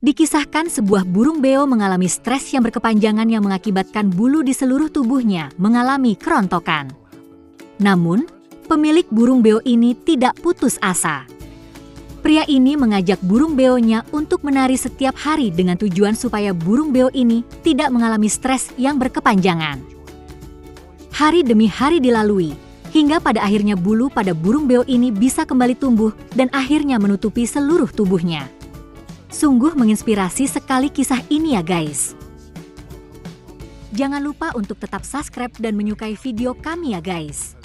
Dikisahkan sebuah burung beo mengalami stres yang berkepanjangan yang mengakibatkan bulu di seluruh tubuhnya mengalami kerontokan. Namun, pemilik burung beo ini tidak putus asa. Pria ini mengajak burung beonya untuk menari setiap hari dengan tujuan supaya burung beo ini tidak mengalami stres yang berkepanjangan. Hari demi hari dilalui, hingga pada akhirnya bulu pada burung beo ini bisa kembali tumbuh dan akhirnya menutupi seluruh tubuhnya. Sungguh menginspirasi sekali kisah ini ya guys. Jangan lupa untuk tetap subscribe dan menyukai video kami ya guys.